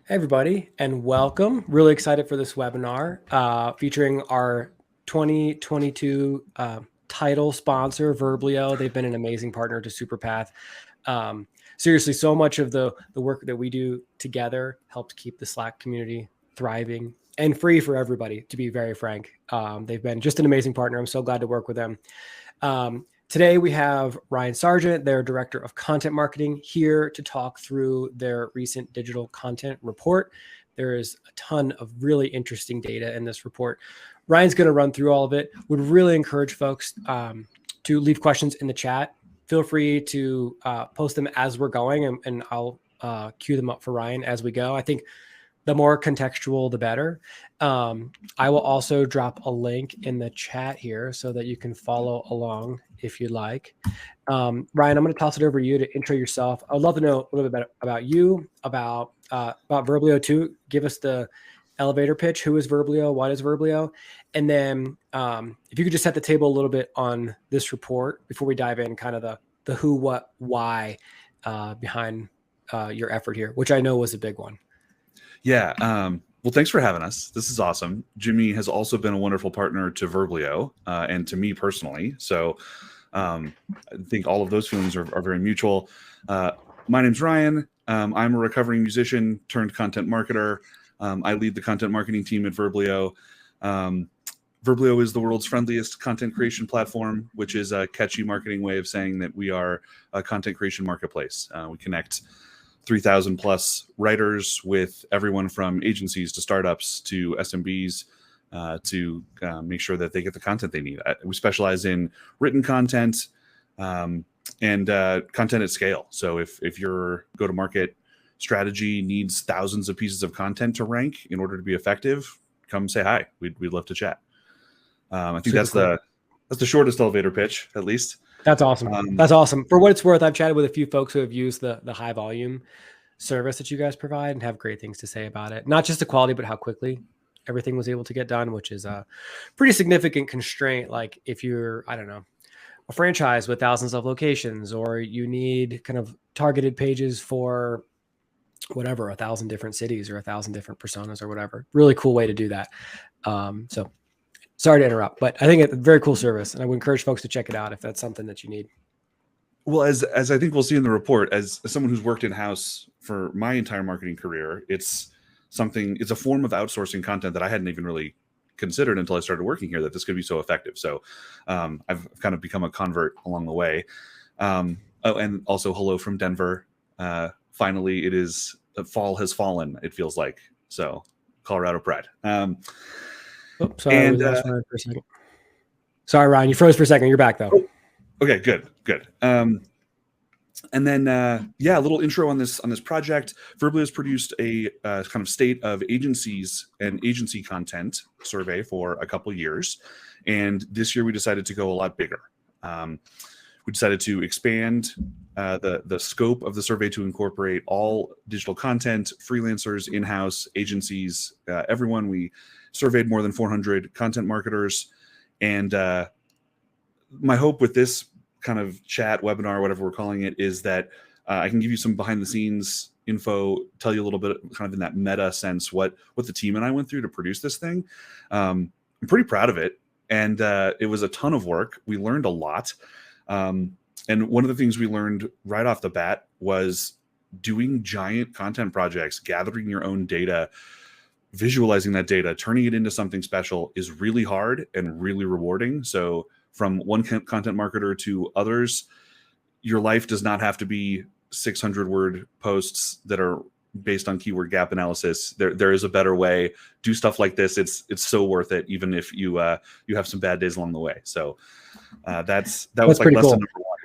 Hey everybody, and welcome. Really excited for this webinar featuring our 2022 title sponsor, Verblio. They've been an amazing partner to Superpath. Seriously, so much of the work that we do together helps keep the Slack community thriving and free for everybody, to be very frank. They've been just an amazing partner. I'm so glad to work with them. Today we have Ryan Sargent, their Director of Content Marketing, here to talk through their recent digital content report. There is a ton of really interesting data in this report. Ryan's going to run through all of it. Would really encourage folks to leave questions in the chat. Feel free to post them as we're going, and I'll queue them up for Ryan as we go. I think the more contextual, the better. I will also drop a link in the chat here so that you can follow along if you like. Ryan, I'm going to toss it over to you to intro yourself. I'd love to know a little bit about you, about Verblio too. Give us the elevator pitch. Who is Verblio? What is Verblio? And then if you could just set the table a little bit on this report before we dive in, kind of the who, what, why behind your effort here, which I know was a big one. Yeah. Well, thanks for having us. This is awesome. Jimmy has also been a wonderful partner to Verblio and to me personally. So I think all of those feelings are very mutual. My name's Ryan. I'm a recovering musician turned content marketer. I lead the content marketing team at Verblio. Verblio is the world's friendliest content creation platform, which is a catchy marketing way of saying that we are a content creation marketplace. We connect 3,000 plus writers with everyone from agencies to startups to SMBs to make sure that they get the content they need. We specialize in written content and content at scale. So if your go-to-market strategy needs thousands of pieces of content to rank in order to be effective, come say hi. We'd love to chat. I think that's the shortest elevator pitch, at least. That's awesome. That's awesome. For what it's worth, I've chatted with a few folks who have used the high volume service that you guys provide and have great things to say about it. Not just the quality, but how quickly everything was able to get done, which is a pretty significant constraint. Like if you're, I don't know, a franchise with thousands of locations, or you need kind of targeted pages for whatever, 1,000 different cities or 1,000 different personas or whatever. Really cool way to do that. So sorry to interrupt, but I think it's a very cool service, and I would encourage folks to check it out if that's something that you need. Well, as I think we'll see in the report, as someone who's worked in-house for my entire marketing career, it's a form of outsourcing content that I hadn't even really considered until I started working here, that this could be so effective. So I've kind of become a convert along the way. Oh, and also hello from Denver. Finally, fall has fallen, it feels like. So Colorado pride. Sorry, we lost Ryan for a second. Sorry, Ryan, you froze for a second. You're back though. Oh, okay, good. And then, a little intro on this project. Verblio has produced a kind of state of agencies and agency content survey for a couple years, and this year we decided to go a lot bigger. We decided to expand the scope of the survey to incorporate all digital content, freelancers, in-house agencies, everyone. We surveyed more than 400 content marketers, and my hope with this kind of chat, webinar, whatever we're calling it, is that I can give you some behind the scenes info, tell you a little bit kind of in that meta sense what the team and I went through to produce this thing. I'm pretty proud of it, and it was a ton of work. We learned a lot. And one of the things we learned right off the bat was doing giant content projects, gathering your own data, visualizing that data, turning it into something special is really hard and really rewarding. So from one content marketer to others, your life does not have to be 600-word posts that are based on keyword gap analysis. There is a better way. Do stuff like this. It's so worth it, even if you have some bad days along the way. So that was like lesson cool. number one.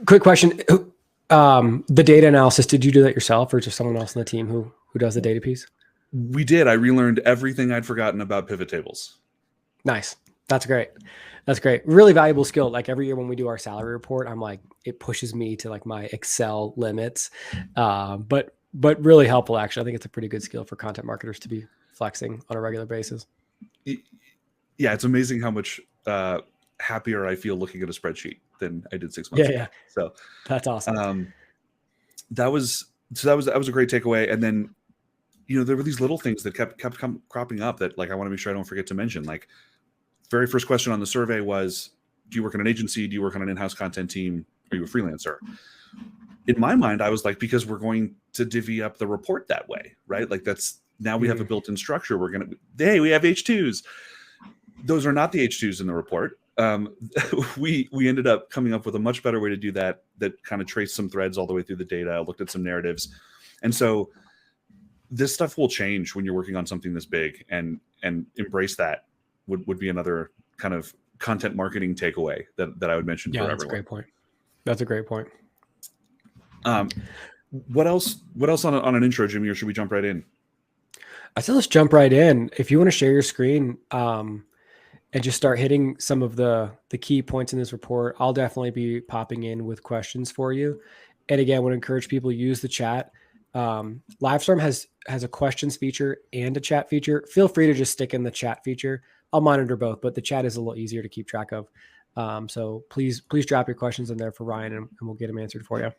Quick question: the data analysis, did you do that yourself, or just someone else on the team who does the data piece? We did. I relearned everything I'd forgotten about pivot tables. Nice. That's great. That's great. Really valuable skill. Like every year when we do our salary report, I'm like, it pushes me to like my Excel limits. But really helpful, actually. I think it's a pretty good skill for content marketers to be flexing on a regular basis. Yeah, it's amazing how much happier I feel looking at a spreadsheet than I did 6 months ago. Yeah. So that's awesome. That was a great takeaway. And then there were these little things that kept cropping up that like I want to make sure I don't forget to mention. Like, very first question on the survey was, do you work in an agency? Do you work on an in-house content team? Are you a freelancer? In my mind, I was like, because we're going to divvy up the report that way, right? Like that's now we have a built-in structure. We're going to, hey, we have H2s. Those are not the H2s in the report. We ended up coming up with a much better way to do that kind of traced some threads all the way through the data, looked at some narratives. And so this stuff will change when you're working on something this big, and embrace that would be another kind of content marketing takeaway that I would mention for everyone. That's a great point. That's a great point. What else on an intro, Jimmy, or should we jump right in? I say let's jump right in. If you want to share your screen and just start hitting some of the key points in this report, I'll definitely be popping in with questions for you. And again, I want to encourage people to use the chat. Livestorm has a questions feature and a chat feature. Feel free to just stick in the chat feature. I'll monitor both, but the chat is a little easier to keep track of. So please drop your questions in there for Ryan, and we'll get them answered for you.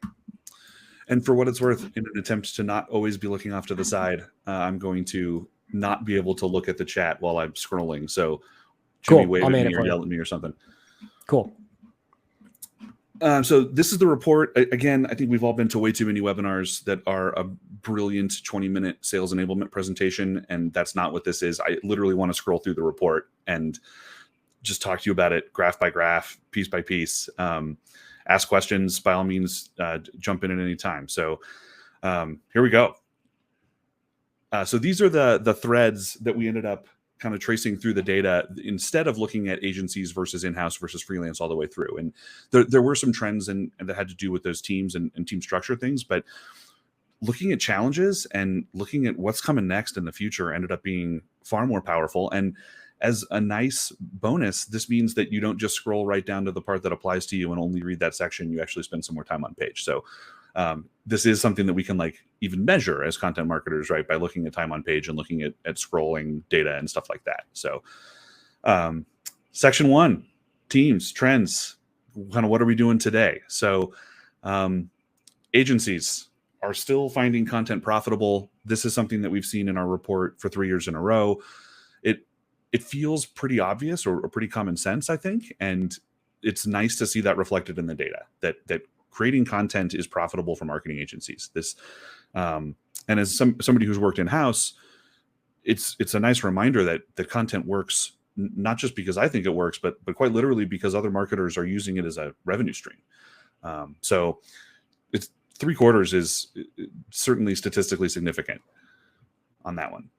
And for what it's worth, in an attempt to not always be looking off to the side, I'm going to not be able to look at the chat while I'm scrolling. So Jimmy, wave at me or yell at me or something. Cool. So this is the report. Again, I think we've all been to way too many webinars that are a brilliant 20-minute sales enablement presentation, and that's not what this is. I literally want to scroll through the report and just talk to you about it graph by graph, piece by piece. Ask questions, by all means, jump in at any time. So here we go. So these are the threads that we ended up kind of tracing through the data instead of looking at agencies versus in-house versus freelance all the way through. And there were some trends and that had to do with those teams and team structure things, but looking at challenges and looking at what's coming next in the future ended up being far more powerful. And as a nice bonus, this means that you don't just scroll right down to the part that applies to you and only read that section. You actually spend some more time on page. So this is something that we can like even measure as content marketers, right? By looking at time on page and looking at scrolling data and stuff like that. So section 1, teams, trends, kind of what are we doing today? So agencies are still finding content profitable. This is something that we've seen in our report for 3 years in a row. It feels pretty obvious or pretty common sense, I think. And it's nice to see that reflected in the data, that creating content is profitable for marketing agencies. This, and as somebody who's worked in-house, it's a nice reminder that the content works, not just because I think it works, but quite literally because other marketers are using it as a revenue stream. So it's 3/4 is certainly statistically significant on that one.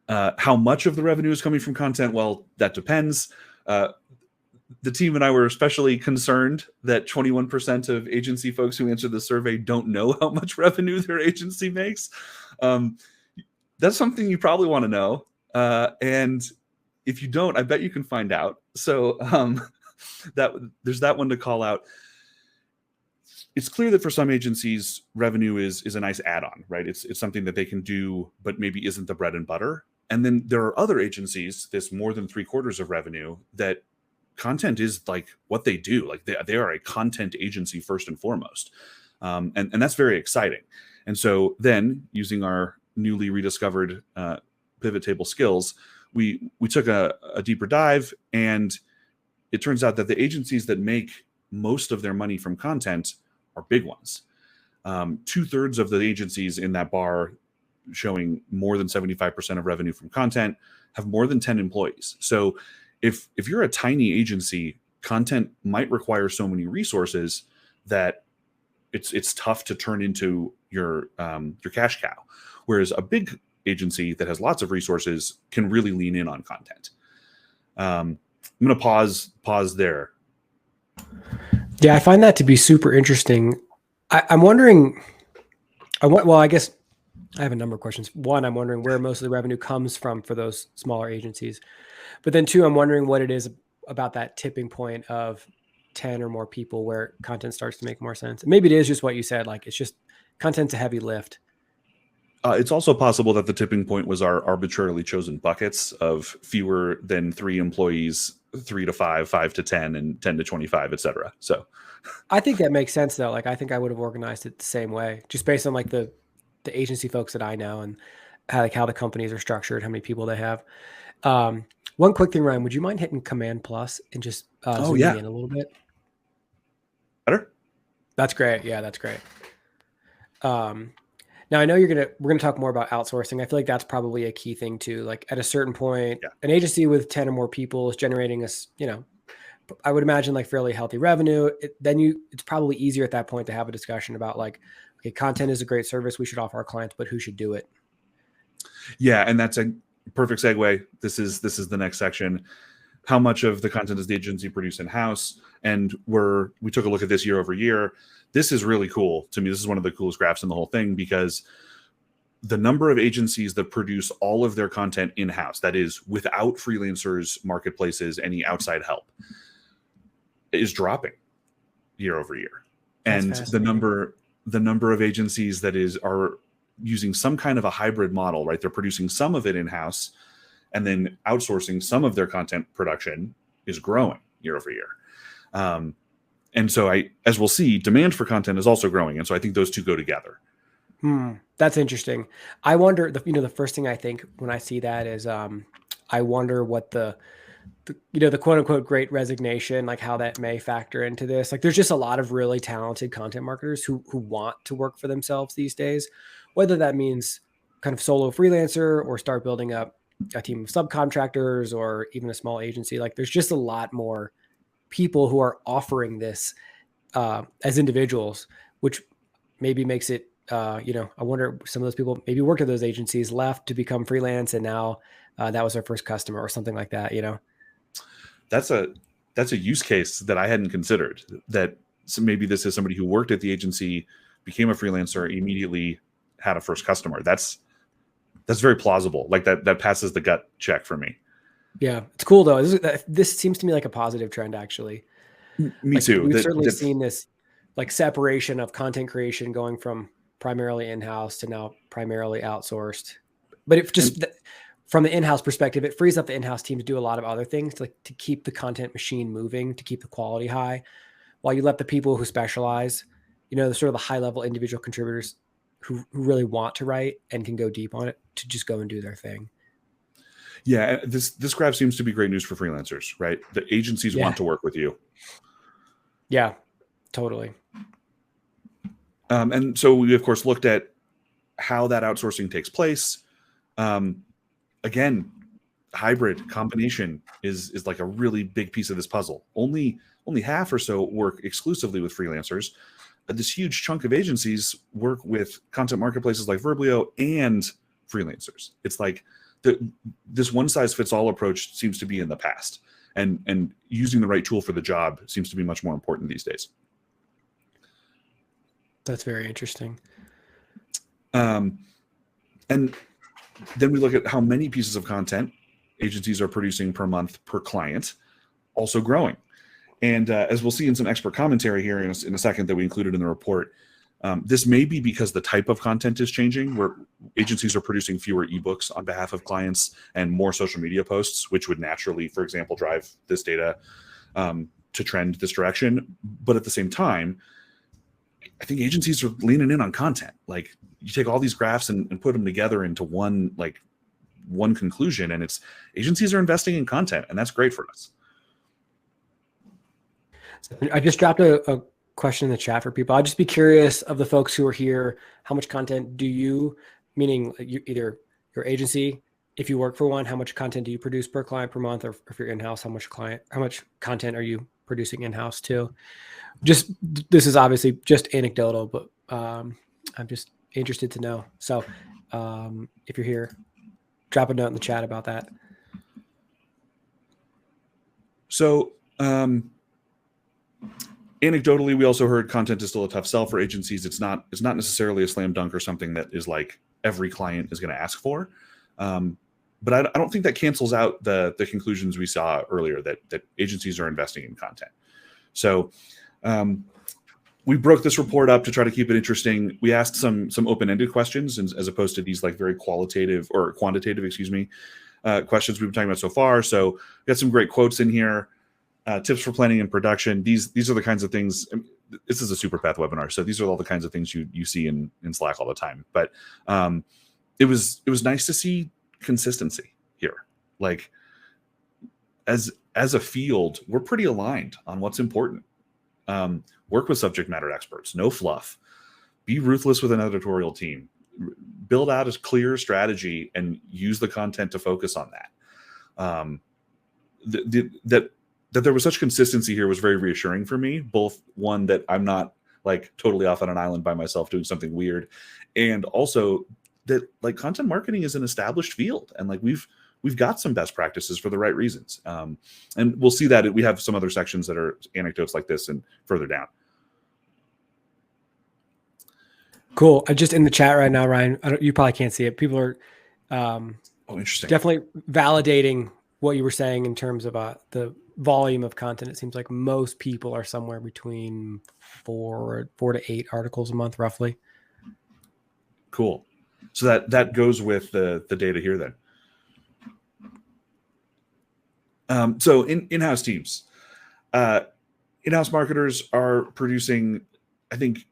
How much of the revenue is coming from content? Well, that depends. The team and I were especially concerned that 21% of agency folks who answered the survey don't know how much revenue their agency makes. That's something you probably want to know. And if you don't, I bet you can find out. So there's that one to call out. It's clear that for some agencies, revenue is a nice add-on, right? It's something that they can do, but maybe isn't the bread and butter. And then there are other agencies, this more than 3/4 of revenue, that content is like what they do. Like they are a content agency first and foremost. And that's very exciting. And so then using our newly rediscovered pivot table skills, we took a deeper dive, and it turns out that the agencies that make most of their money from content are big ones. 2/3 of the agencies in that bar showing more than 75% of revenue from content have more than 10 employees. So if you're a tiny agency, content might require so many resources that it's tough to turn into your cash cow. Whereas a big agency that has lots of resources can really lean in on content. I'm going to pause there. Yeah, I find that to be super interesting. I'm wondering, I guess I have a number of questions. One, I'm wondering where most of the revenue comes from for those smaller agencies. But then two, I'm wondering what it is about that tipping point of 10 or more people where content starts to make more sense. And maybe it is just what you said, like it's just content's a heavy lift. It's also possible that the tipping point was our arbitrarily chosen buckets of fewer than 3 employees, 3 to 5, 5 to 10, and 10 to 25, et cetera. So I think that makes sense though. Like I think I would have organized it the same way, just based on like the the agency folks that I know and how the companies are structured, how many people they have. One quick thing, Ryan, would you mind hitting Command Plus and just Oh zooming yeah, in a little bit? better. That's great. Yeah, that's great. Now I know we're gonna talk more about outsourcing. I feel like that's probably a key thing too. Like at a certain point, Yeah. an agency with 10 or more people is generating I would imagine like fairly healthy revenue. It's probably easier at that point to have a discussion about like, okay, content is a great service we should offer our clients, but who should do it? Yeah, and that's a perfect segue. This is the next section. How much of the content does the agency produce in house? And we took a look at this year over year. This is really cool to me. This is one of the coolest graphs in the whole thing, because the number of agencies that produce all of their content in house, that is without freelancers, marketplaces, any outside help, is dropping year over year. That's And fascinating. the number of agencies that are using some kind of a hybrid model, right? They're producing some of it in house and then outsourcing some of their content production is growing year over year. And so as we'll see, demand for content is also growing. And so I think those two go together. That's interesting. I wonder, the first thing I think when I see that is, I wonder what the quote unquote great resignation, like how that may factor into this. Like there's just a lot of really talented content marketers who want to work for themselves these days, whether that means kind of solo freelancer or start building up a team of subcontractors or even a small agency. Like there's just a lot more people who are offering this as individuals, which maybe makes it, I wonder some of those people maybe worked at those agencies, left to become freelance, and now that was their first customer or something like that. That's a use case that I hadn't considered. So maybe this is somebody who worked at the agency, became a freelancer, immediately had a first customer. That's very plausible. Like that passes the gut check for me. Yeah, it's cool though. This seems to me like a positive trend, actually. Me Like too. we've certainly seen this like separation of content creation going from primarily in-house to now primarily outsourced. But it just from the in-house perspective, it frees up the in-house team to do a lot of other things, like to keep the content machine moving, to keep the quality high, while you let the people who specialize, the sort of the high-level individual contributors who really want to write and can go deep on it, to just go and do their thing. Yeah, this graph seems to be great news for freelancers, right? The agencies Yeah. want to work with you. Yeah, totally. And so we, of course, looked at how that outsourcing takes place. Again, hybrid combination is like a really big piece of this puzzle. Only half or so work exclusively with freelancers. This huge chunk of agencies work with content marketplaces like Verblio and freelancers. It's like this one size fits all approach seems to be in the past, and using the right tool for the job seems to be much more important these days. That's very interesting. And then we look at how many pieces of content agencies are producing per month per client, also growing. And as we'll see in some expert commentary here in a second that we included in the report, this may be because the type of content is changing, where agencies are producing fewer ebooks on behalf of clients and more social media posts, which would naturally, for example, drive this data to trend this direction. But at the same time, I think agencies are leaning in on content. Like you take all these graphs and put them together into one conclusion, and it's agencies are investing in content, and that's great for us. I just dropped a question in the chat for people. I'd just be curious of the folks who are here, how much content do you, meaning either your agency, if you work for one, how much content do you produce per client per month, or if you're in-house, how much content are you producing in-house too? This is obviously just anecdotal, but I'm just interested to know. So if you're here, drop a note in the chat about that. So anecdotally, we also heard content is still a tough sell for agencies. It's not necessarily a slam dunk or something that is like every client is going to ask for. But I don't think that cancels out the conclusions we saw earlier that agencies are investing in content. So we broke this report up to try to keep it interesting. We asked some open-ended questions as opposed to these like very quantitative, questions we've been talking about so far. So we got some great quotes in here. Tips for planning and production. These are the kinds of things. this is a Superpath webinar, so these are all the kinds of things you see in Slack all the time. But it was nice to see consistency here. Like as a field, we're pretty aligned on what's important. Work with subject matter experts, no fluff. Be ruthless with an editorial team. Build out a clear strategy and use the content to focus on that. That there was such consistency here was very reassuring for me. Both one, that I'm not like totally off on an island by myself doing something weird, and also that like content marketing is an established field, and like we've got some best practices for the right reasons. And we'll see that we have some other sections that are anecdotes like this and further down. Cool. I just in the chat right now, Ryan, you probably can't see it. People are interesting. Definitely validating what you were saying in terms of the volume of content. It seems like most people are somewhere between 4 to 8 articles a month, roughly. Cool. So that goes with the data here then. So in-house teams, in-house marketers are producing, I think,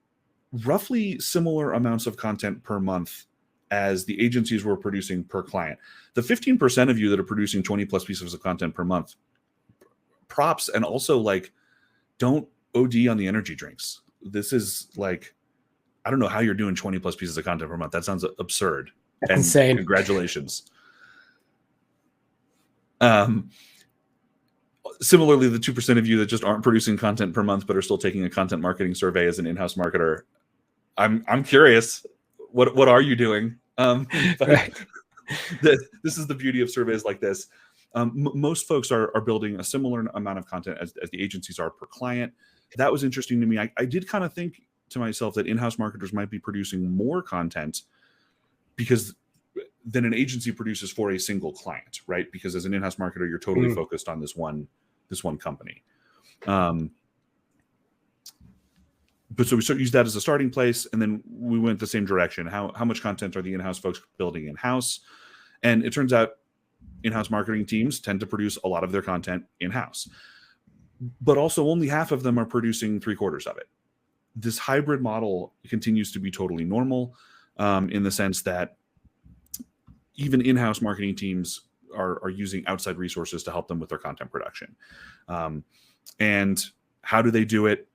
roughly similar amounts of content per month as the agencies were producing per client. The 15% of you that are producing 20 plus pieces of content per month, props. And also, like, don't OD on the energy drinks. This is like, I don't know how you're doing 20 plus pieces of content per month. That sounds absurd. That's insane. Congratulations. Similarly, the 2% of you that just aren't producing content per month but are still taking a content marketing survey as an in-house marketer, I'm curious, what are you doing? Right. This is the beauty of surveys like this. Most folks are building a similar amount of content as the agencies are per client. That was interesting to me. I did kind of think to myself that in-house marketers might be producing more content because than an agency produces for a single client, right? Because as an in-house marketer, you're totally focused on this one company. But so we used that as a starting place, and then we went the same direction. How much content are the in-house folks building in-house? And it turns out in-house marketing teams tend to produce a lot of their content in-house, but also only half of them are producing 3/4 of it. This hybrid model continues to be totally normal, in the sense that even in-house marketing teams are using outside resources to help them with their content production. And how do they do it?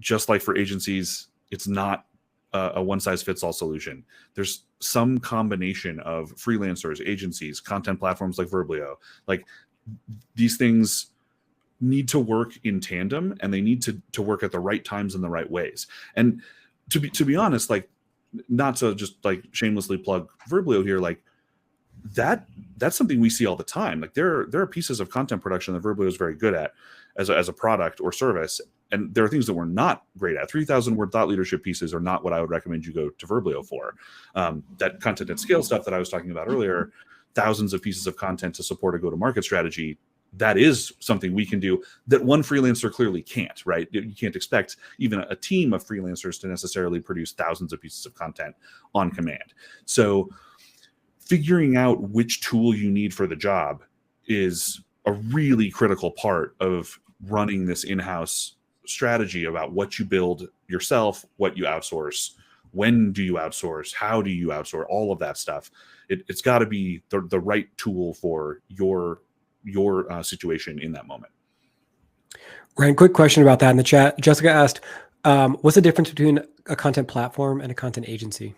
Just like for agencies, it's not a one-size-fits-all solution. There's some combination of freelancers, agencies, content platforms like Verblio. Like, these things need to work in tandem, and they need to work at the right times in the right ways. And to be honest, like, not to just like shamelessly plug Verblio here, like that's something we see all the time. Like there are pieces of content production that Verblio is very good at as a product or service, and there are things that we're not great at. 3,000 word thought leadership pieces are not what I would recommend you go to Verblio for. That content at scale stuff that I was talking about earlier, thousands of pieces of content to support a go-to-market strategy, that is something we can do that one freelancer clearly can't, right? You can't expect even a team of freelancers to necessarily produce thousands of pieces of content on command. So figuring out which tool you need for the job is a really critical part of running this in-house strategy about what you build yourself, what you outsource, when do you outsource, how do you outsource, all of that stuff. It's got to be the right tool for your situation in that moment. Ryan, quick question about that in the chat. Jessica asked, what's the difference between a content platform and a content agency?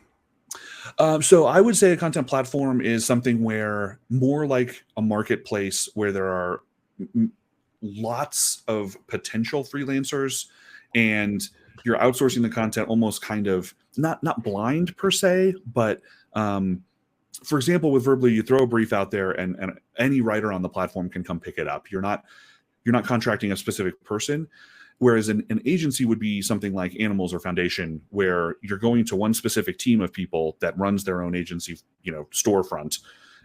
So I would say a content platform is something where more like a marketplace where there are lots of potential freelancers, and you're outsourcing the content almost kind of not blind per se, but for example, with Verblio, you throw a brief out there and any writer on the platform can come pick it up. You're not contracting a specific person. Whereas an agency would be something like Animals or Foundation, where you're going to one specific team of people that runs their own agency, storefront,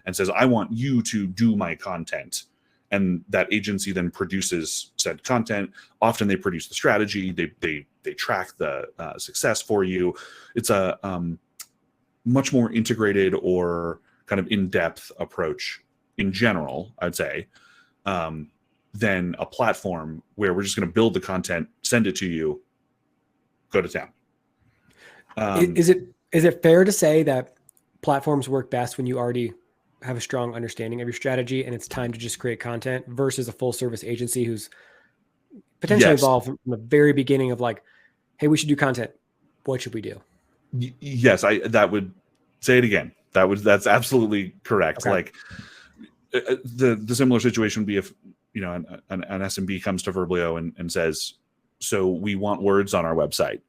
and says, I want you to do my content. And that agency then produces said content. Often they produce the strategy. They track the success for you. It's a much more integrated or kind of in-depth approach in general, I'd say, than a platform where we're just going to build the content, send it to you, go to town. Is it fair to say that platforms work best when you already have a strong understanding of your strategy and it's time to just create content versus a full service agency who's potentially Yes. involved from the very beginning of like, hey, we should do content. What should we do? Yes, that would say it again. That's absolutely correct. Okay. Like the similar situation would be if, you know, an SMB comes to Verblio and says, so we want words on our website.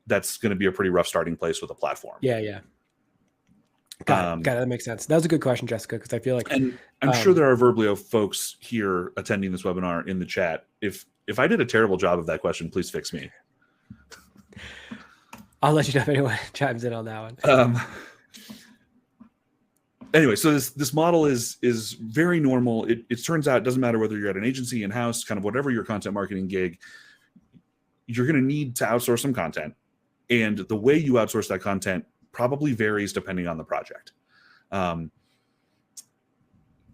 That's going to be a pretty rough starting place with a platform. Yeah. Got it. That makes sense. That was a good question, Jessica, because I feel like, and I'm sure there are Verblio folks here attending this webinar in the chat. If I did a terrible job of that question, please fix me. I'll let you know if anyone chimes in on that one. Anyway, so this model is very normal. It turns out it doesn't matter whether you're at an agency, in-house, kind of whatever your content marketing gig, you're going to need to outsource some content. And the way you outsource that content probably varies depending on the project.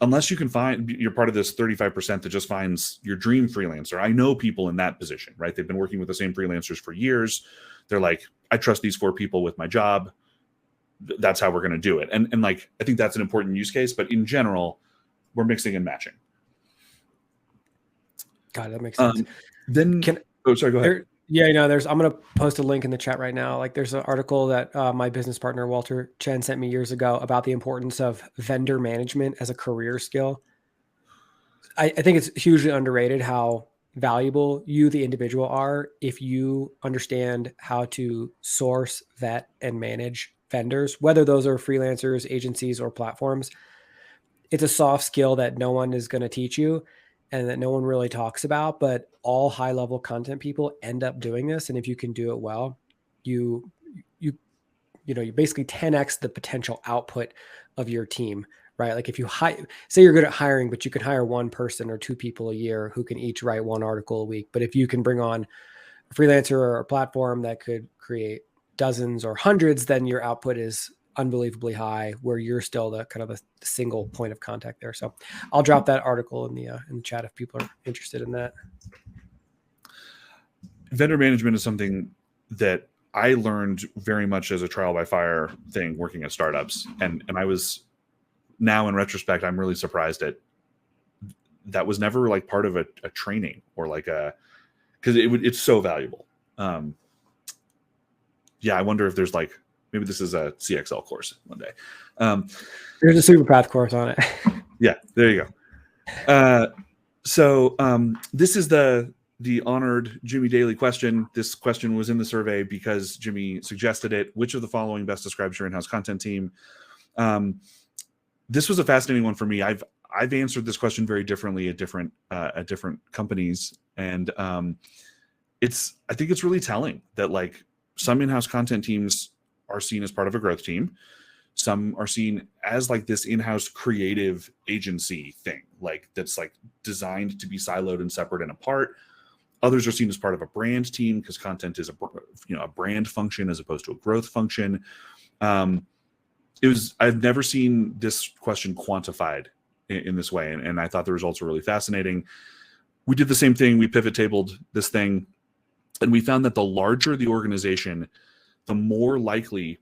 Unless you can you're part of this 35% that just finds your dream freelancer. I know people in that position, right? They've been working with the same freelancers for years. They're like, I trust these 4 people with my job. That's how we're going to do it. And like, I think that's an important use case, but in general, we're mixing and matching. God, that makes sense. Sorry, go ahead. I'm going to post a link in the chat right now. Like there's an article that my business partner, Walter Chen, sent me years ago about the importance of vendor management as a career skill. I think it's hugely underrated how valuable you, the individual, are if you understand how to source, vet, and manage vendors, whether those are freelancers, agencies, or platforms. It's a soft skill that no one is going to teach you and that no one really talks about, but all high-level content people end up doing this. And if you can do it well, you basically 10x the potential output of your team, right? Like if you say you're good at hiring, but you can hire 1 person or 2 people a year who can each write 1 article a week. But if you can bring on a freelancer or a platform that could create dozens or hundreds, then your output is unbelievably high, where you're still the kind of the single point of contact there. So I'll drop that article in the chat if people are interested in that. Vendor management is something that I learned very much as a trial by fire thing working at startups. And I was, now in retrospect, I'm really surprised at that was never like part of a training or like because it's so valuable. I wonder if there's like, maybe this is a CXL course one day. There's a Superpath course on it. Yeah, there you go. So this is the honored Jimmy Daly question. This question was in the survey because Jimmy suggested it. Which of the following best describes your in-house content team? This was a fascinating one for me. I've answered this question very differently at different companies, and I think it's really telling that like some in-house content teams are seen as part of a growth team. Some are seen as like this in-house creative agency thing, like that's like designed to be siloed and separate and apart. Others are seen as part of a brand team because content is a brand function as opposed to a growth function. I've never seen this question quantified in this way, and I thought the results were really fascinating. We did the same thing. We pivot tabled this thing, and we found that the larger the organization, the more likely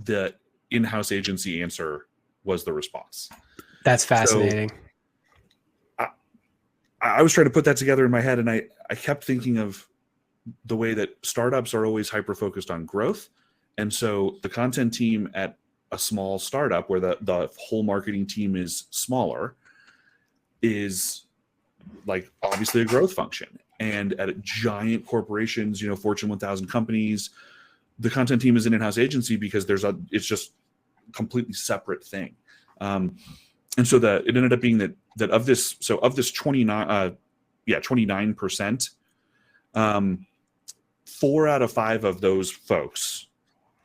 the in-house agency answer was the response. That's fascinating. So I was trying to put that together in my head, and I kept thinking of the way that startups are always hyper-focused on growth. And so the content team at a small startup where the whole marketing team is smaller is like obviously a growth function. And at giant corporations, Fortune 1000 companies, the content team is an in-house agency because it's just a completely separate thing. And so it ended up being that of this 29%, 4 out of 5 of those folks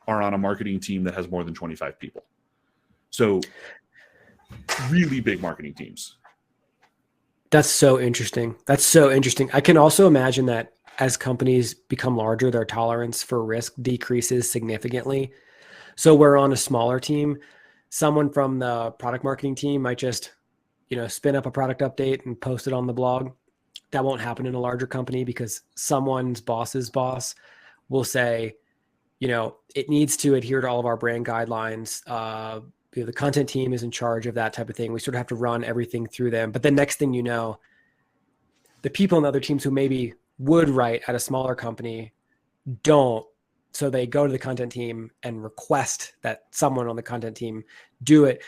are on a marketing team that has more than 25 people. So really big marketing teams. That's so interesting. I can also imagine that as companies become larger, their tolerance for risk decreases significantly. So we're on a smaller team. Someone from the product marketing team might just, spin up a product update and post it on the blog. That won't happen in a larger company because someone's boss's boss will say, it needs to adhere to all of our brand guidelines. The content team is in charge of that type of thing. We sort of have to run everything through them. But the next thing you know, the people in the other teams who maybe would write at a smaller company don't. So they go to the content team and request that someone on the content team do it.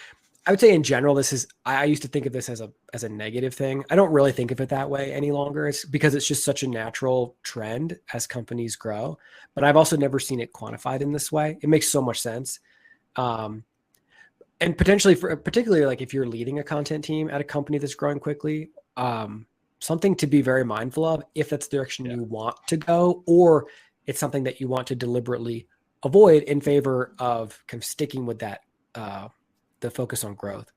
I would say in general, I used to think of this as a negative thing. I don't really think of it that way any longer. It's because it's just such a natural trend as companies grow, but I've also never seen it quantified in this way. It makes so much sense. And potentially particularly like if you're leading a content team at a company that's growing quickly, something to be very mindful of if that's the direction you want to go, or it's something that you want to deliberately avoid in favor of kind of sticking with that, the focus on growth.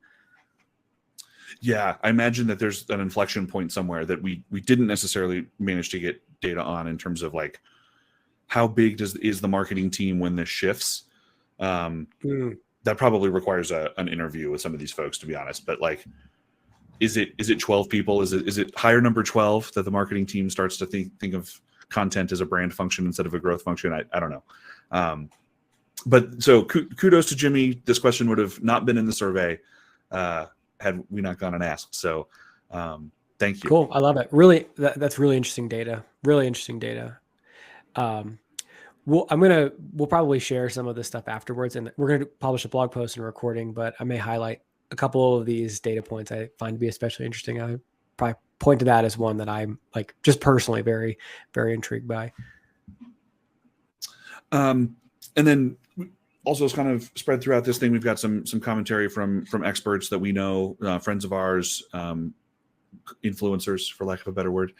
Yeah, I imagine that there's an inflection point somewhere that we didn't necessarily manage to get data on in terms of like how big is the marketing team when this shifts. That probably requires an interview with some of these folks, to be honest. But like, is it 12 people? Is it higher number 12 that the marketing team starts to think of content as a brand function instead of a growth function? I don't know. But so kudos to Jimmy. This question would have not been in the survey had we not gone and asked. So thank you. Cool. I love it. Really, that's really interesting data. Really interesting data. We'll probably share some of this stuff afterwards, and we're going to publish a blog post and a recording, but I may highlight a couple of these data points I find to be especially interesting. I probably point to that as one that I'm like just personally very, very intrigued by. And then also it's kind of spread throughout this thing. We've got some commentary from experts that we know, friends of ours, influencers, for lack of a better word.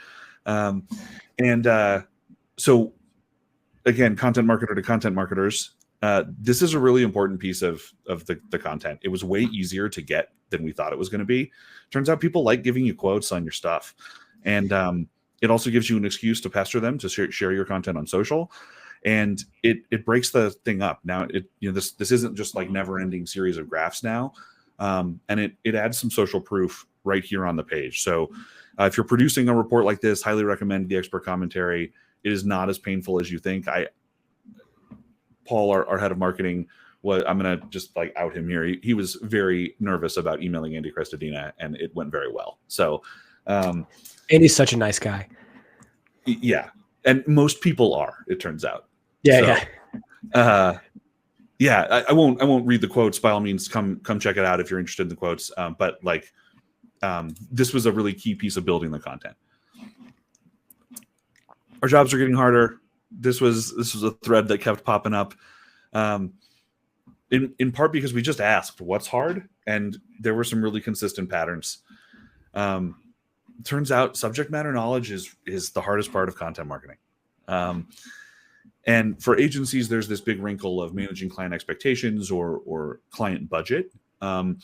So again, content marketer to content marketers, this is a really important piece of the content. It was way easier to get than we thought it was going to be. Turns out people like giving you quotes on your stuff. And it also gives you an excuse to pester them to share your content on social. And it breaks the thing up. Now this isn't just like never-ending series of graphs now. And it adds some social proof right here on the page. So if you're producing a report like this, highly recommend the expert commentary. It is not as painful as you think. Paul, our head of marketing, I'm going to just like out him here. He was very nervous about emailing Andy Crestodina, and it went very well. So, Andy's such a nice guy. Yeah. And most people are, it turns out. Yeah. So, I won't read the quotes. By all means, come check it out if you're interested in the quotes. But like, this was a really key piece of building the content. Our jobs are getting harder. This was a thread that kept popping up, in part because we just asked what's hard, and there were some really consistent patterns. Turns out subject matter knowledge is the hardest part of content marketing. And for agencies, there's this big wrinkle of managing client expectations or client budget. But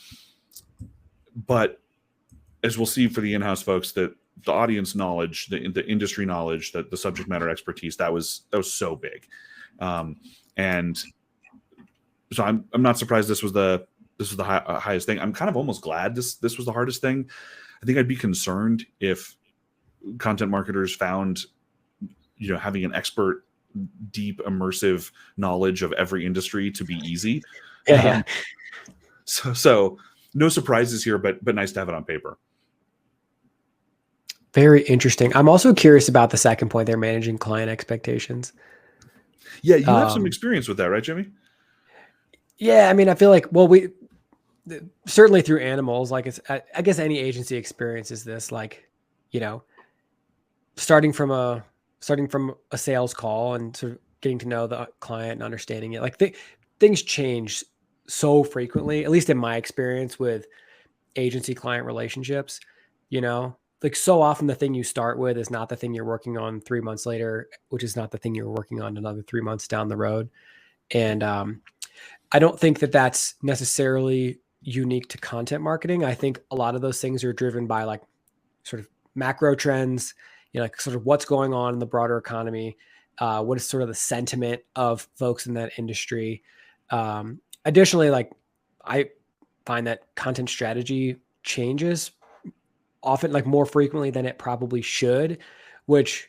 as we'll see for the in-house folks, that the audience knowledge, the industry knowledge, the subject matter expertise, that was so big. And so I'm not surprised this was the highest thing. I'm kind of almost glad this was the hardest thing. I think I'd be concerned if content marketers found, having an expert, deep, immersive knowledge of every industry to be easy. Yeah. So no surprises here, but nice to have it on paper. Very interesting. I'm also curious about the second point. They're managing client expectations. Yeah, you have some experience with that, right, Jimmy? Yeah, I mean, I feel like, we certainly through animals, like I guess any agency experiences this, like, starting from a sales call and sort of getting to know the client and understanding it. Like things change so frequently, at least in my experience with agency client relationships, like so often the thing you start with is not the thing you're working on 3 months later, which is not the thing you're working on another 3 months down the road. And I don't think that that's necessarily unique to content marketing. I think a lot of those things are driven by like sort of macro trends, like sort of what's going on in the broader economy. What is sort of the sentiment of folks in that industry? Additionally, like I find that content strategy changes often, like more frequently than it probably should, which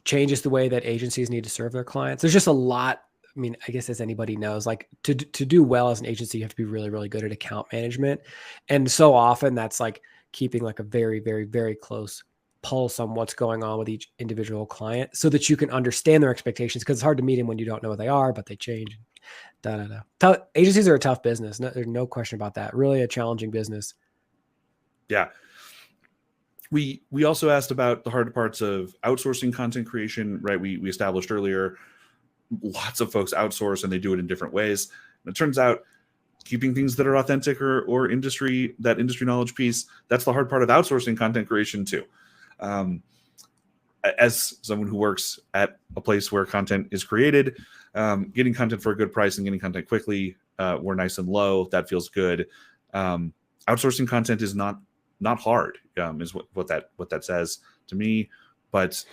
changes the way that agencies need to serve their clients. There's just a lot. I mean, I guess as anybody knows, like to do well as an agency, you have to be really, really good at account management. And so often that's like keeping like a very, very, very close pulse on what's going on with each individual client so that you can understand their expectations, because it's hard to meet them when you don't know what they are, but they change. Agencies are a tough business. No, there's no question about that. Really a challenging business. Yeah. We also asked about the hard parts of outsourcing content creation, right? We established earlier, lots of folks outsource and they do it in different ways. And it turns out keeping things that are authentic or industry knowledge piece, that's the hard part of outsourcing content creation too. As someone who works at a place where content is created, getting content for a good price and getting content quickly, we're nice and low. That feels good. Outsourcing content is not hard, is what that says to me. But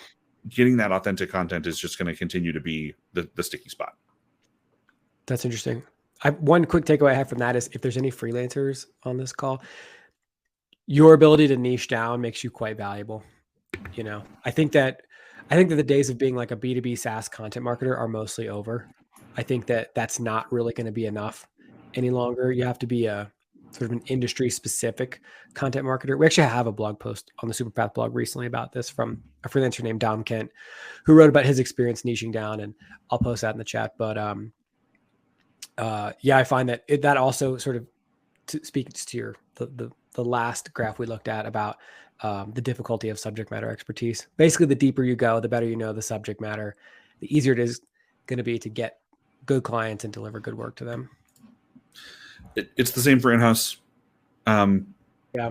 getting that authentic content is just going to continue to be the sticky spot. That's interesting. One quick takeaway I have from that is if there's any freelancers on this call, your ability to niche down makes you quite valuable. You know, I think that the days of being like a B2B SaaS content marketer are mostly over. I think that that's not really going to be enough any longer. You have to be a sort of an industry specific content marketer. We actually have a blog post on the Superpath blog recently about this from a freelancer named Dom Kent, who wrote about his experience niching down, and I'll post that in the chat. But yeah, I find that that also sort of speaks to the last graph we looked at about the difficulty of subject matter expertise. Basically, the deeper you go, the better you know the subject matter, the easier it is going to be to get good clients and deliver good work to them. It's the same for in-house. Yeah.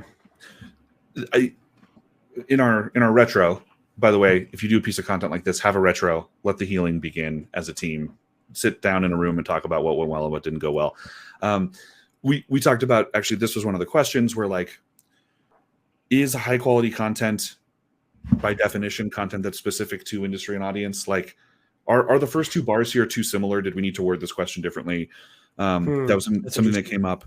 In our retro, by the way, if you do a piece of content like this, have a retro, let the healing begin as a team. Sit down in a room and talk about what went well and what didn't go well. We talked about, actually, this was one of the questions where, like, is high quality content by definition content that's specific to industry and audience? Like, are the first two bars here too similar? Did we need to word this question differently? That was something that came up.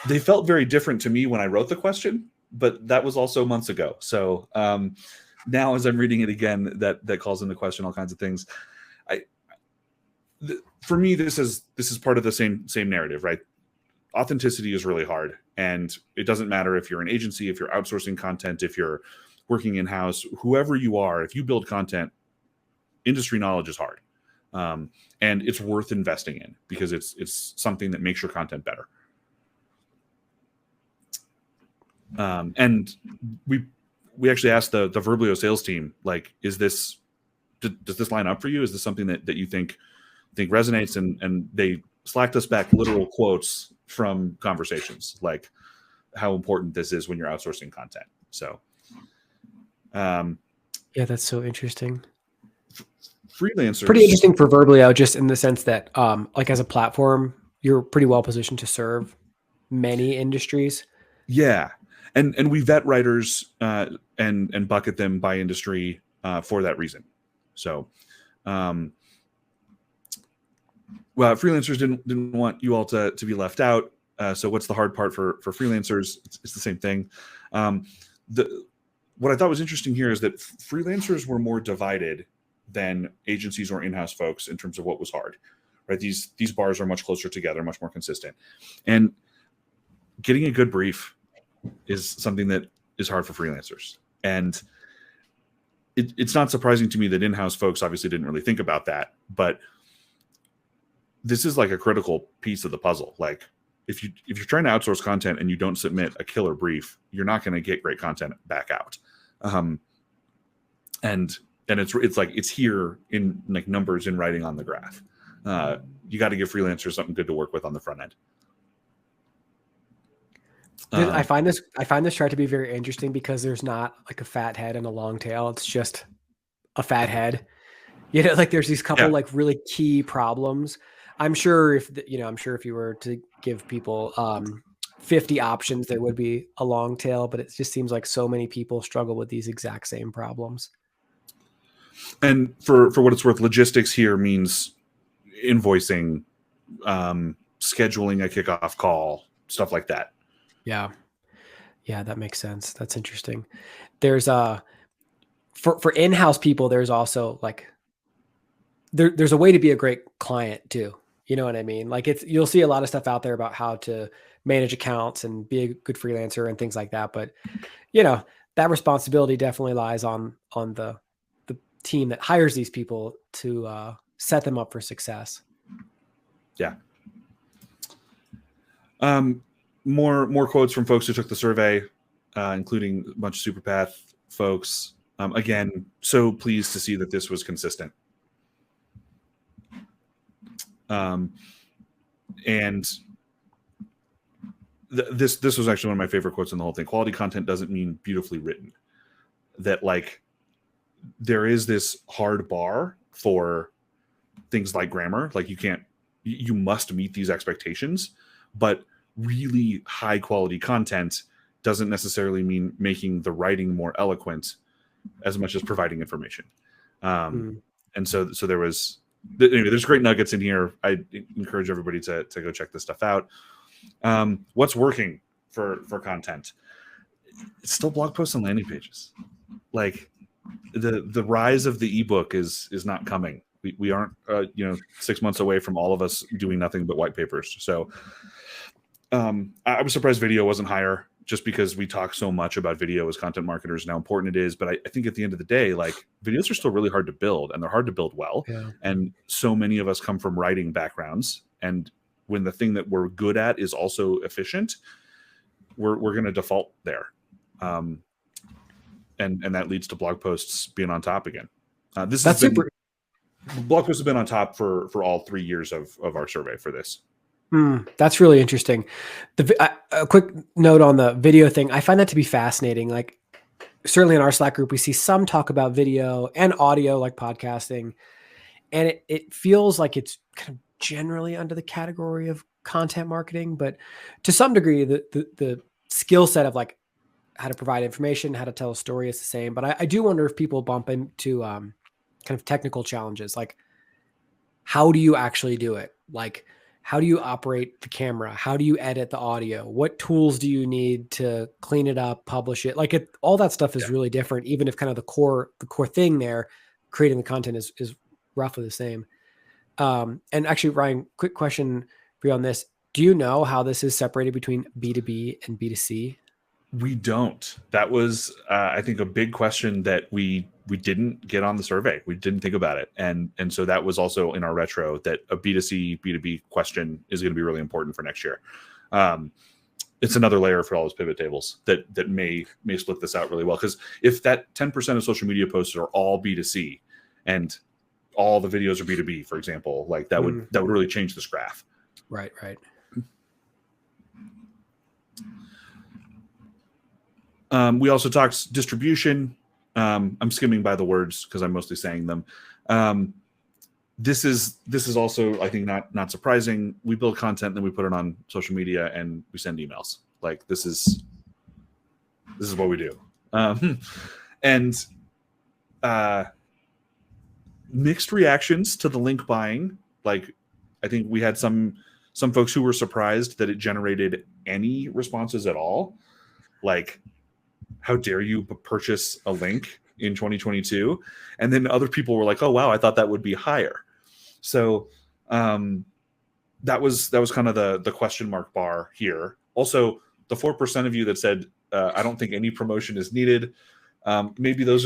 They felt very different to me when I wrote the question, but that was also months ago. So now as I'm reading it again, that calls into question all kinds of things. For me, this is part of the same narrative, right? Authenticity is really hard, and it doesn't matter if you're an agency, if you're outsourcing content, if you're working in-house, whoever you are, if you build content, industry knowledge is hard. And it's worth investing in because it's something that makes your content better. And we actually asked the Verblio sales team, like, does this line up for you? Is this something that you think resonates? And they slacked us back literal quotes from conversations, like how important this is when you're outsourcing content. So, yeah, that's so interesting. Freelancers, pretty interesting for Verblio, just in the sense that, like, as a platform, you're pretty well positioned to serve many industries. Yeah, and we vet writers and bucket them by industry for that reason. So, well, freelancers didn't want you all to be left out. So what's the hard part for freelancers? It's the same thing. What I thought was interesting here is that freelancers were more divided than agencies or in-house folks in terms of what was hard, right? These bars are much closer together, much more consistent. And getting a good brief is something that is hard for freelancers. And it's not surprising to me that in-house folks obviously didn't really think about that, but this is like a critical piece of the puzzle. Like, if you're trying to outsource content and you don't submit a killer brief, you're not going to get great content back out. And it's like, it's here in like numbers in writing on the graph. You got to give freelancers something good to work with on the front end. I find this chart to be very interesting because there's not like a fat head and a long tail. It's just a fat head. You know, like there's these couple like really key problems. I'm sure if you were to give people 50 options, there would be a long tail, but it just seems like so many people struggle with these exact same problems. And for what it's worth, logistics here means invoicing, scheduling a kickoff call, stuff like that. Yeah, that makes sense. That's interesting. There's for in-house people, there's also like there's a way to be a great client too. You know what I mean? Like you'll see a lot of stuff out there about how to manage accounts and be a good freelancer and things like that. But that responsibility definitely lies on the team that hires these people to set them up for success. Yeah. More quotes from folks who took the survey, including a bunch of Superpath folks. Again, so pleased to see that this was consistent. And this was actually one of my favorite quotes in the whole thing. Quality content doesn't mean beautifully written. That like there is this hard bar for things like grammar. Like you must meet these expectations, but really high quality content doesn't necessarily mean making the writing more eloquent as much as providing information. And so there was, anyway, there's great nuggets in here. I encourage everybody to go check this stuff out. What's working for content? It's still blog posts and landing pages. Like the rise of the ebook is not coming. We aren't 6 months away from all of us doing nothing but white papers. So I was surprised video wasn't higher, just because we talk so much about video as content marketers and how important it is. But I think at the end of the day, like videos are still really hard to build, and they're hard to build well. Yeah. And so many of us come from writing backgrounds, and when the thing that we're good at is also efficient, we're going to default there. And that leads to blog posts being on top again. Blog posts have been on top for all 3 years of our survey for this. That's really interesting. A quick note on the video thing. I find that to be fascinating. Like certainly in our Slack group, we see some talk about video and audio, like podcasting, and it feels like it's kind of generally under the category of content marketing, but to some degree, the skill set of like how to provide information, how to tell a story is the same. But I do wonder if people bump into kind of technical challenges, like how do you actually do it? Like, how do you operate the camera? How do you edit the audio? What tools do you need to clean it up, publish it? Like all that stuff is really different, even if kind of the core thing there, creating the content is roughly the same. And actually, Ryan, quick question for you on this. Do you know how this is separated between B2B and B2C? We don't. That was, I think, a big question that we didn't get on the survey. We didn't think about it. And so that was also in our retro, that a B2C, B2B question is going to be really important for next year. It's another layer for all those pivot tables that may split this out really well. Because if that 10% of social media posts are all B2C and all the videos are B2B, for example, like that would really change this graph. Right. We also talked distribution. I'm skimming by the words because I'm mostly saying them. This is also, I think, not surprising. We build content, then we put it on social media, and we send emails. Like this is what we do. And mixed reactions to the link buying. Like I think we had some folks who were surprised that it generated any responses at all. Like, how dare you purchase a link in 2022? And then other people were like, oh, wow, I thought that would be higher. So that was kind of the question mark bar here. Also, the 4% of you that said, I don't think any promotion is needed. Maybe there's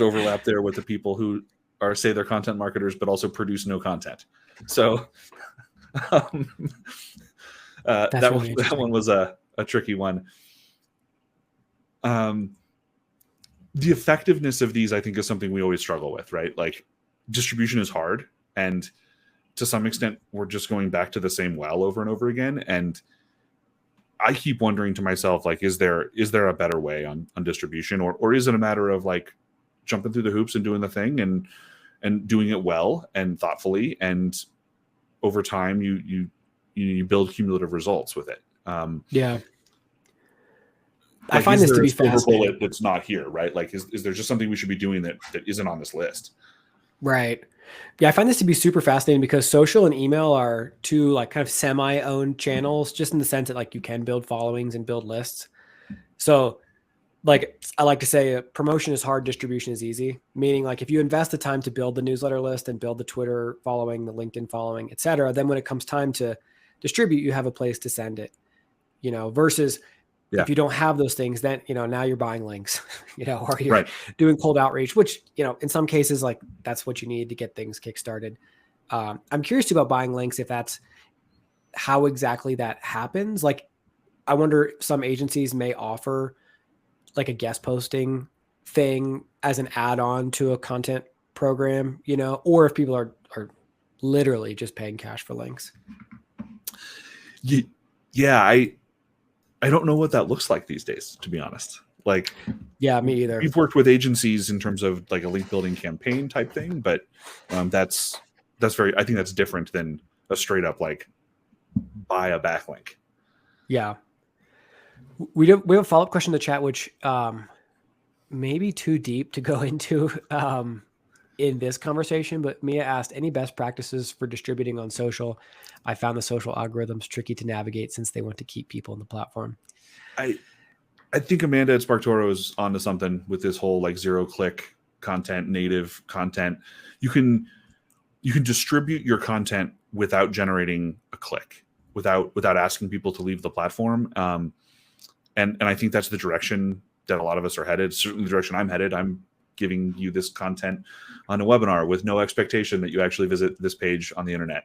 overlap there with the people who say they're content marketers, but also produce no content. So that one was a tricky one. The effectiveness of these, I think, is something we always struggle with, right? Like distribution is hard, and to some extent, we're just going back to the same well over and over again. And I keep wondering to myself, like, is there a better way on distribution, or is it a matter of like jumping through the hoops and doing the thing and doing it well and thoughtfully, and over time you build cumulative results with it. Yeah. Like, I find this to be fascinating. Bullet that's not here, right? Like, is there just something we should be doing that isn't on this list? Right. Yeah, I find this to be super fascinating because social and email are two like kind of semi-owned channels, just in the sense that like you can build followings and build lists. So like I like to say, promotion is hard, distribution is easy. Meaning, like if you invest the time to build the newsletter list and build the Twitter following, the LinkedIn following, et cetera, then when it comes time to distribute, you have a place to send it. Versus Yeah. if you don't have those things, then now you're buying links, or you're Right. doing cold outreach, which in some cases, like that's what you need to get things kickstarted. I'm curious about buying links, if that's how exactly that happens. Like, I wonder if some agencies may offer like a guest posting thing as an add-on to a content program, or if people are literally just paying cash for links. Yeah, I don't know what that looks like these days, to be honest. Like, yeah, me either. We've worked with agencies in terms of like a link building campaign type thing, but that's very, I think that's different than a straight up like buy a backlink. Yeah. We have a follow-up question in the chat, which may be too deep to go into in this conversation, but Mia asked, any best practices for distributing on social? I found the social algorithms tricky to navigate since they want to keep people on the platform. I think Amanda at SparkToro is onto something with this whole like 0-click content, native content. You can distribute your content without generating a click, without asking people to leave the platform. And I think that's the direction that a lot of us are headed. Certainly the direction I'm headed. I'm giving you this content on a webinar with no expectation that you actually visit this page on the internet.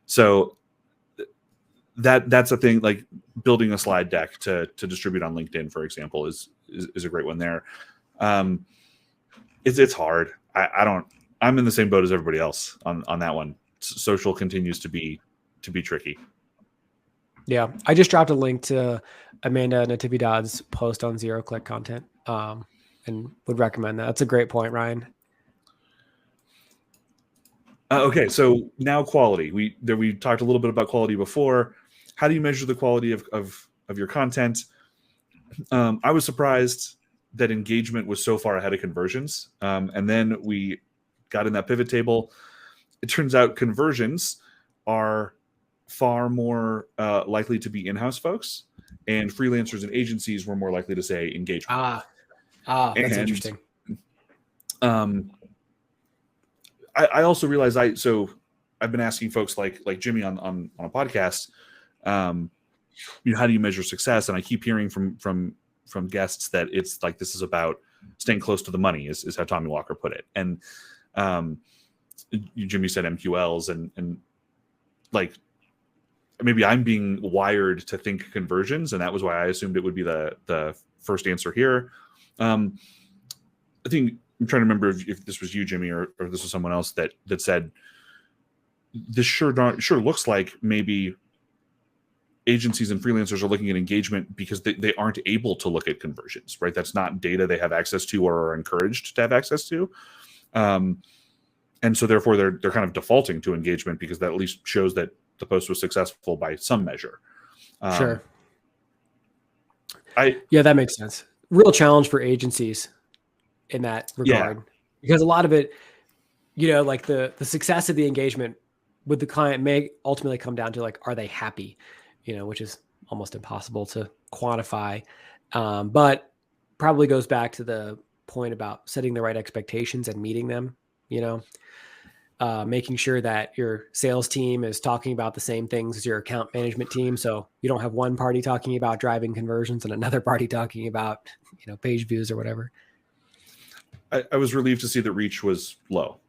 So that's a thing. Like building a slide deck to distribute on LinkedIn, for example, is a great one there. It's hard. I'm in the same boat as everybody else on that one. Social continues to be tricky. Yeah, I just dropped a link to Amanda Natividad's post on 0-click content, and would recommend that. That's a great point, Ryan. Okay, so now quality. We talked a little bit about quality before. How do you measure the quality of your content? I was surprised that engagement was so far ahead of conversions, and then we got in that pivot table. It turns out conversions are far more likely to be in-house folks, and freelancers and agencies were more likely to say engagement. That's interesting. I also realized I've been asking folks like Jimmy on a podcast, how do you measure success? And I keep hearing from guests that it's like, this is about staying close to the money is how Tommy Walker put it. And Jimmy said MQLs and like, maybe I'm being wired to think conversions, and that was why I assumed it would be the first answer here. I think I'm trying to remember if this was you, Jimmy, or this was someone else that said this sure looks like maybe agencies and freelancers are looking at engagement because they aren't able to look at conversions, right? That's not data they have access to or are encouraged to have access to. And so therefore they're kind of defaulting to engagement because that at least shows that the post was successful by some measure. Sure. Yeah, that makes sense. Real challenge for agencies in that regard, because a lot of it, like the success of the engagement with the client may ultimately come down to like, are they happy, which is almost impossible to quantify. But probably goes back to the point about setting the right expectations and meeting them, making sure that your sales team is talking about the same things as your account management team. So you don't have one party talking about driving conversions and another party talking about, page views or whatever. I was relieved to see that reach was low.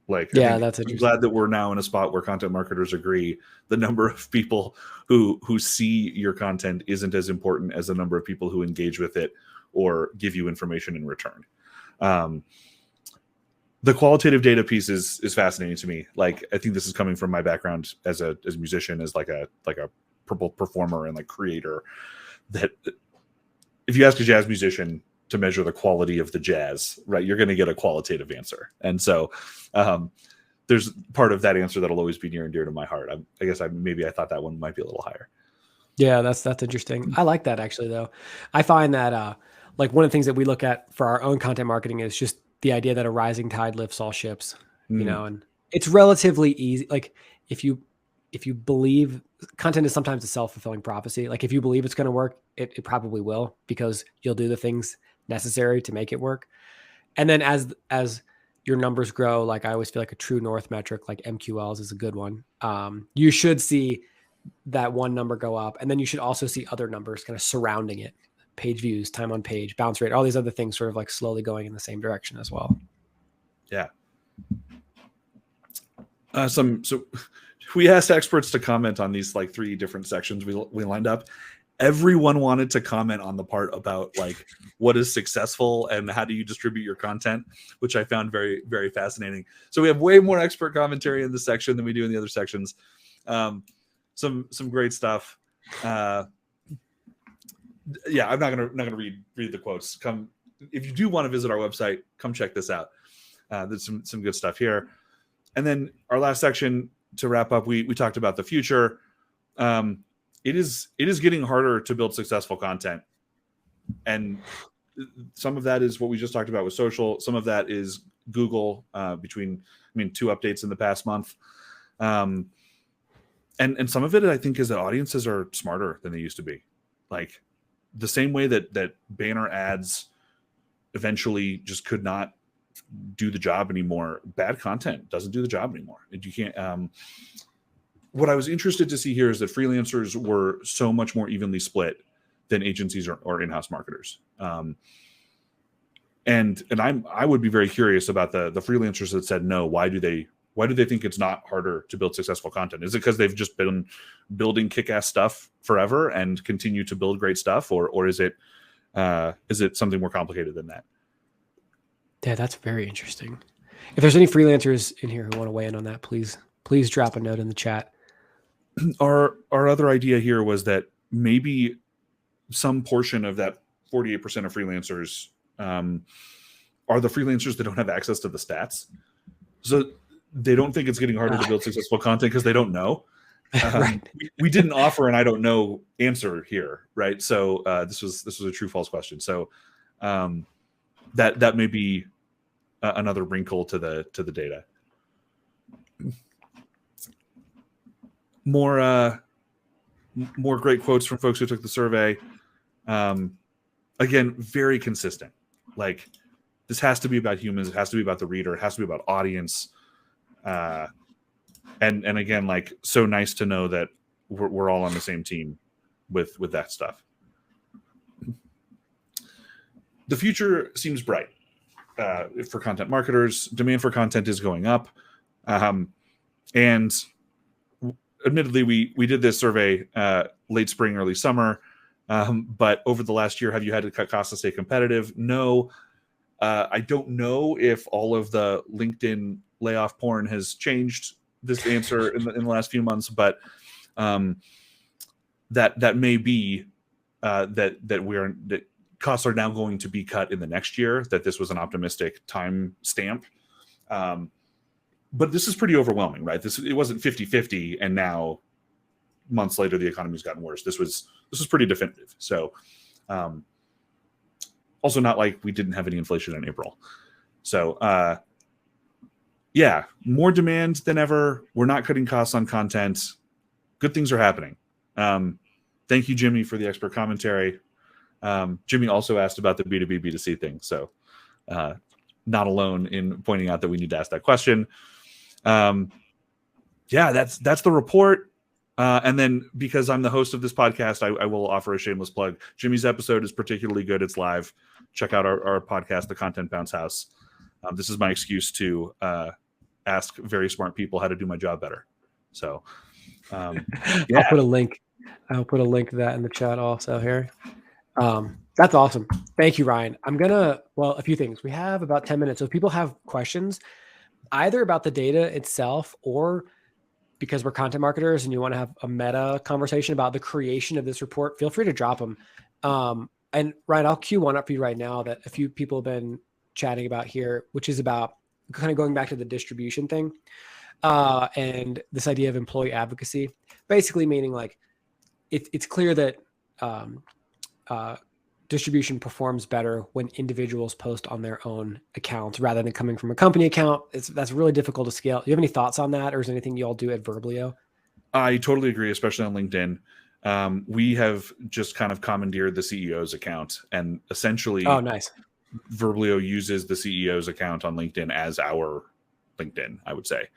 Like, yeah, that's interesting. I'm glad that we're now in a spot where content marketers agree the number of people who see your content isn't as important as the number of people who engage with it or give you information in return. The qualitative data piece is fascinating to me. Like, I think this is coming from my background as a musician, as like a performer and like creator, that if you ask a jazz musician to measure the quality of the jazz, right, you're going to get a qualitative answer. And so there's part of that answer that'll always be near and dear to my heart. I guess maybe I thought that one might be a little higher. Yeah, that's interesting. I like that actually, though. I find that like one of the things that we look at for our own content marketing is just the idea that a rising tide lifts all ships, and it's relatively easy. Like if you if you believe content is sometimes a self-fulfilling prophecy. Like if you believe it's going to work, it probably will, because you'll do the things necessary to make it work. And then as your numbers grow, like I always feel like a true north metric, like MQLs is a good one. You should see that one number go up, and then you should also see other numbers kind of surrounding it: page views, time on page, bounce rate, all these other things sort of like slowly going in the same direction as well. Yeah. So we asked experts to comment on these like 3 different sections we lined up. Everyone wanted to comment on the part about like what is successful and how do you distribute your content, which I found very, very fascinating. So we have way more expert commentary in this section than we do in the other sections. Some great stuff. Yeah, I'm not gonna read the quotes. Come, if you do want to visit our website, come check this out. There's some good stuff here. And then our last section to wrap up, we talked about the future. It is getting harder to build successful content, and some of that is what we just talked about with social. Some of that is Google, between 2 updates in the past month, and some of it I think is that audiences are smarter than they used to be. Like the same way that banner ads eventually just could not do the job anymore. Bad content doesn't do the job anymore. You can't. What I was interested to see here is that freelancers were so much more evenly split than agencies or in-house marketers. And I would be very curious about the freelancers that said no. Why do they think it's not harder to build successful content? Is it because they've just been building kick-ass stuff forever and continue to build great stuff, or is it something more complicated than that? Yeah, that's very interesting. If there's any freelancers in here who want to weigh in on that, please drop a note in the chat. Our other idea here was that maybe some portion of that 48% of freelancers are the freelancers that don't have access to the stats. So they don't think it's getting harder to build successful content because they don't know. Right. We didn't offer an I don't know answer here, right? So this was a true false question. So that may be another wrinkle to the data. More great quotes from folks who took the survey. Again, very consistent. Like this has to be about humans. It has to be about the reader. It has to be about audience. And again, like so nice to know that we're all on the same team with that stuff. The future seems bright for content marketers. Demand for content is going up, and admittedly, we did this survey late spring, early summer. But over the last year, have you had to cut costs to stay competitive? No. I don't know if all of the LinkedIn layoff porn has changed this answer in the last few months, but that may be that costs are now going to be cut in the next year, that this was an optimistic time stamp. But this is pretty overwhelming, right? It wasn't 50-50, and now months later the economy's gotten worse. This was pretty definitive. So also not like we didn't have any inflation in April. So yeah, more demand than ever. We're not cutting costs on content. Good things are happening. Thank you, Jimmy, for the expert commentary. Jimmy also asked about the B2B, B2C thing. So not alone in pointing out that we need to ask that question. Yeah, that's the report. And then because I'm the host of this podcast, I will offer a shameless plug. Jimmy's episode is particularly good. It's live. Check out our podcast, The Content Bounce House. This is my excuse to ask very smart people how to do my job better. So yeah. I'll put a link to that in the chat also here. That's awesome. Thank you, Ryan. A few things. We have about 10 minutes. So if people have questions, either about the data itself or because we're content marketers and you want to have a meta conversation about the creation of this report, feel free to drop them. And Ryan, I'll queue one up for you right now that a few people have been chatting about here, which is about kind of going back to the distribution thing and this idea of employee advocacy, basically meaning like it's clear that distribution performs better when individuals post on their own accounts rather than coming from a company account. That's really difficult to scale. Do you have any thoughts on that, or is there anything you all do at Verblio? I totally agree, especially on LinkedIn. We have just kind of commandeered the CEO's account, and Oh, essentially nice. Verblio uses the CEO's account on LinkedIn as our LinkedIn, I would say.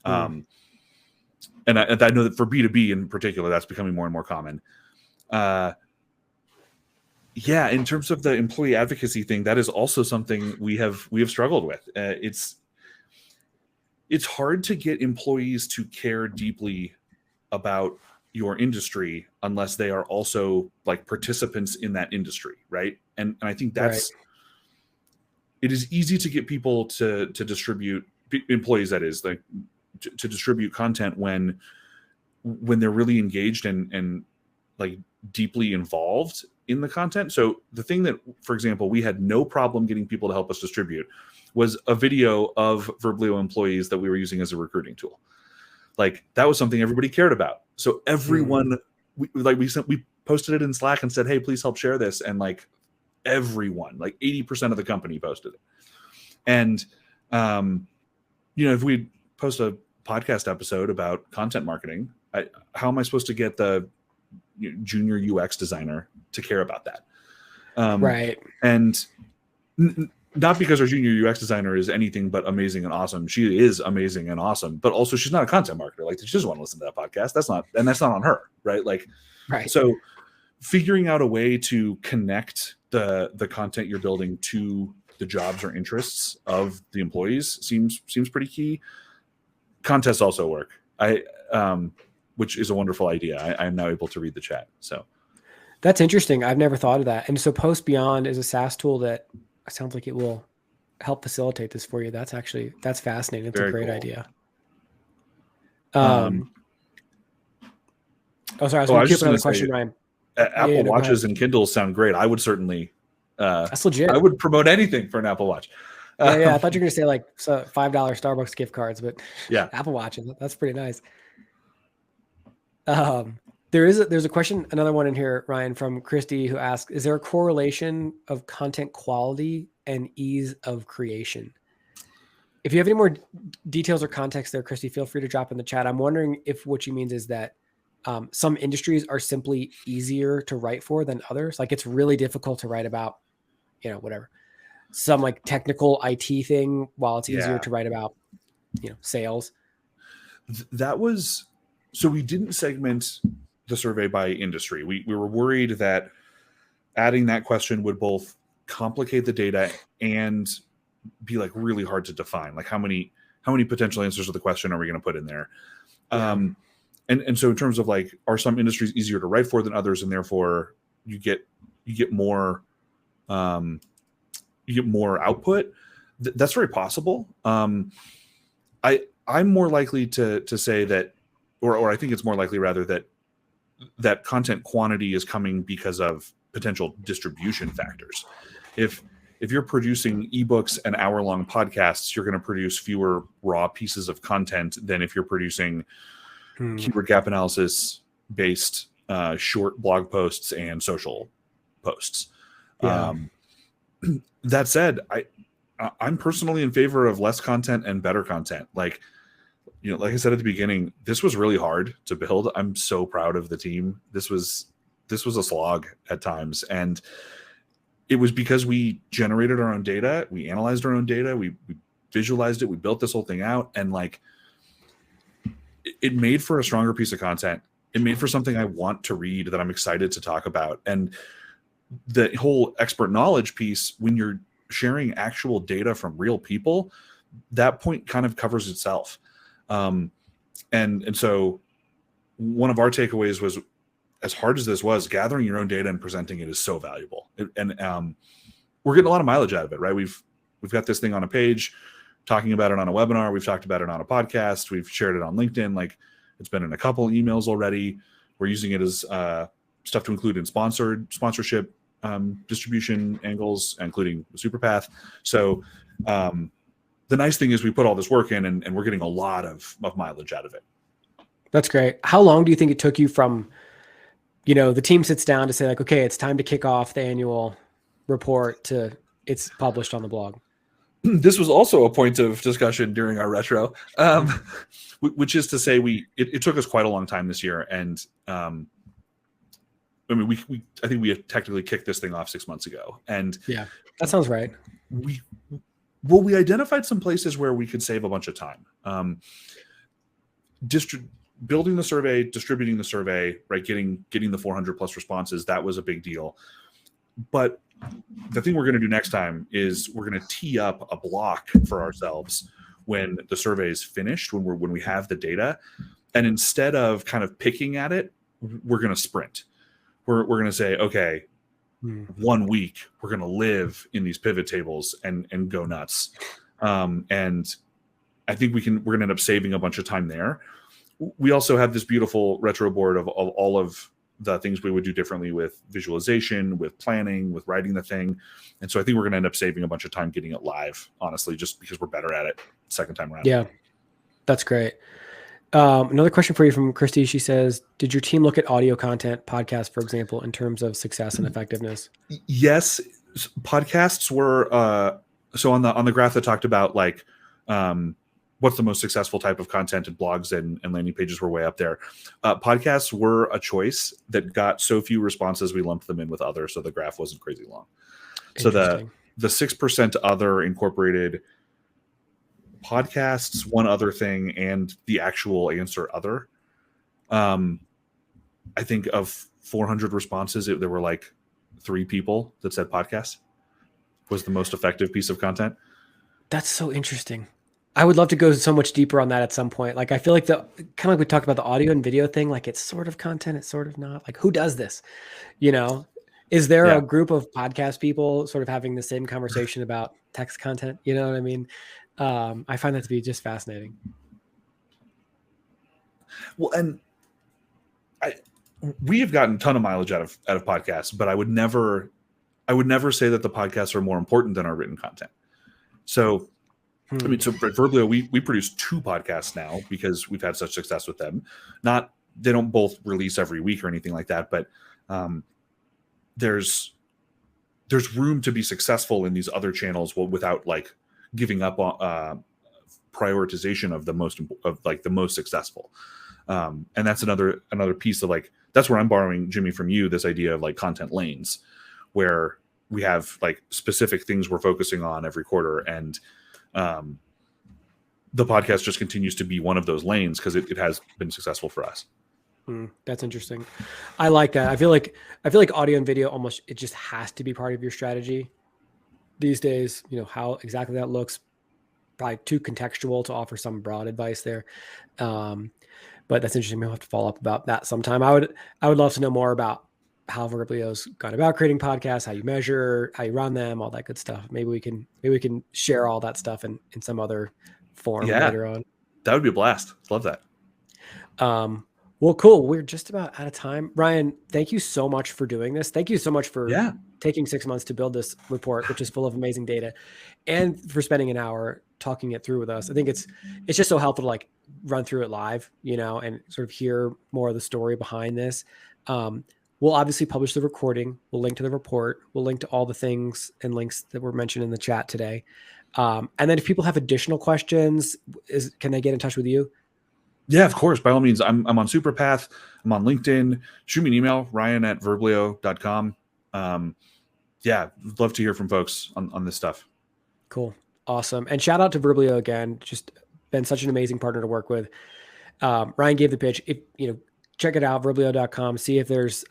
Mm. And I know that for B2B in particular, that's becoming more and more common. Yeah, in terms of the employee advocacy thing, that is also something we have struggled with. It's hard to get employees to care deeply about your industry unless they are also like participants in that industry, right? And I think Right. it is easy to get people to distribute, employees that is, like to distribute content when they're really engaged and like deeply involved in the content. So the thing that, for example, we had no problem getting people to help us distribute was a video of Verblio employees that we were using as a recruiting tool. Like that was something everybody cared about. So everyone, we posted it in Slack and said, "Hey, please help share this." And like everyone, like 80% of the company posted it. And if we post a podcast episode about content marketing, how am I supposed to get the junior UX designer to care about that? Right. And not because our junior UX designer is anything but amazing and awesome. She is amazing and awesome, but also she's not a content marketer. Like she doesn't want to listen to that podcast. That's not on her, right? Like, Right. So figuring out a way to connect the content you're building to the jobs or interests of the employees seems pretty key. Contests also work. Which is a wonderful idea. I'm now able to read the chat. So that's interesting. I've never thought of that. And so Post Beyond is a SaaS tool that sounds like it will help facilitate this for you. That's fascinating. It's a great idea. Oh, sorry. I was going to another question, Ryan. Apple Watches and Kindles sound great. I would certainly. That's legit. I would promote anything for an Apple Watch. Yeah. I thought you were going to say like $5 Starbucks gift cards, but yeah, Apple Watches. That's pretty nice. There's a question, another one in here, Ryan, from Christy, who asks, is there a correlation of content quality and ease of creation? If you have any more details or context there, Christy, feel free to drop in the chat. I'm wondering if what she means is that some industries are simply easier to write for than others. Like it's really difficult to write about, whatever, some like technical IT thing, while it's easier to write about, sales. So we didn't segment the survey by industry. We were worried that adding that question would both complicate the data and be like really hard to define. Like how many potential answers to the question are we going to put in there? Yeah. And so in terms of like, are some industries easier to write for than others, and therefore you get more output? That's very possible. I'm more likely to say that, or I think it's more likely rather that content quantity is coming because of potential distribution factors. If you're producing ebooks and hour-long podcasts, you're going to produce fewer raw pieces of content than if you're producing keyword gap analysis based short blog posts and social posts. Yeah. That said, I'm personally in favor of less content and better content. Like I said at the beginning, this was really hard to build. I'm so proud of the team. This was a slog at times, and it was because we generated our own data, we analyzed our own data, we visualized it, we built this whole thing out, and like it made for a stronger piece of content. It made for something I want to read, that I'm excited to talk about. And the whole expert knowledge piece, when you're sharing actual data from real people, that point kind of covers itself. And so one of our takeaways was, as hard as this was, gathering your own data and presenting it is so valuable. And we're getting a lot of mileage out of it, right? We've got this thing on a page, talking about it on a webinar. We've talked about it on a podcast. We've shared it on LinkedIn. Like it's been in a couple emails already. We're using it as stuff to include in sponsorship distribution angles, including the SuperPath. So the nice thing is we put all this work in, and we're getting a lot of mileage out of it. That's great. How long do you think it took you from, the team sits down to say like, okay, it's time to kick off the annual report to it's published on the blog? this was also a point of discussion during our retro, which is to say, it took us quite a long time this year, and I mean, I think we had technically kicked this thing off 6 months ago, and yeah, that sounds right. We identified some places where we could save a bunch of time. Building the survey, distributing the survey, right, getting the 400 plus responses, that was a big deal. But the thing we're going to do next time is we're going to tee up a block for ourselves when the survey is finished, when we have the data, and instead of kind of picking at it, we're going to sprint. We're going to say, okay, 1 week we're going to live in these pivot tables and go nuts. And I think we're going to end up saving a bunch of time there. We also have this beautiful retro board of all of the things we would do differently with visualization, with planning, with writing the thing. And so I think we're going to end up saving a bunch of time getting it live, honestly, just because we're better at it second time around. Yeah, that's great. Another question for you from Christy. She says, did your team look at audio content, podcasts, for example, in terms of success and effectiveness? Yes. Podcasts were, so on the graph that talked about like, what's the most successful type of content, and blogs and landing pages were way up there. Podcasts were a choice that got so few responses, we lumped them in with other, so the graph wasn't crazy long. So the 6% other incorporated podcasts, one other thing, and the actual answer other. I think of 400 responses, there were like 3 people that said podcast was the most effective piece of content. That's so interesting. I would love to go so much deeper on that at some point. Like, I feel like kind of like we talked about the audio and video thing, like it's sort of content, it's sort of not. Like, who does this? You know, is there a group of podcast people sort of having the same conversation about text content? You know what I mean? I find that to be just fascinating. Well, and we have gotten a ton of mileage out of podcasts, but I would never say that the podcasts are more important than our written content. So, I mean, so at Verblio, we produce 2 podcasts now because we've had such success with them. They don't both release every week or anything like that, but there's room to be successful in these other channels without like giving up on prioritization of the most successful. And that's another piece of like, that's where I'm borrowing, Jimmy, from you, this idea of like content lanes, where we have like specific things we're focusing on every quarter, and the podcast just continues to be one of those lanes because it has been successful for us. That's interesting. I like that. I feel like audio and video almost, it just has to be part of your strategy these days. You know, how exactly that looks, probably too contextual to offer some broad advice there. But that's interesting. We'll have to follow up about that sometime. I would love to know more about how Verblio's gone about creating podcasts, how you measure, how you run them, all that good stuff. Maybe we can share all that stuff in some other form later on. That would be a blast. Love that. Well, cool. We're just about out of time. Ryan, thank you so much for doing this. Thank you so much for taking 6 months to build this report, which is full of amazing data, and for spending an hour talking it through with us. I think it's just so helpful to like run through it live, you know, and sort of hear more of the story behind this. We'll obviously publish the recording. We'll link to the report. We'll link to all the things and links that were mentioned in the chat today. And then if people have additional questions, can they get in touch with you? Yeah, of course. By all means, I'm on Superpath. I'm on LinkedIn. Shoot me an email, ryan@verblio.com. I'd love to hear from folks on this stuff. Cool. Awesome. And shout out to Verblio again. Just been such an amazing partner to work with. Ryan gave the pitch. Check it out, verblio.com. See if there's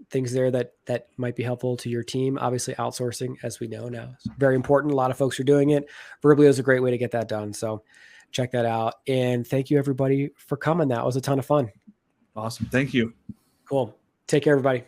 things there that might be helpful to your team. Obviously, outsourcing, as we know now, is very important. A lot of folks are doing it. Verblio is a great way to get that done. So check that out. And thank you, everybody, for coming. That was a ton of fun. Awesome. Thank you. Cool. Take care, everybody.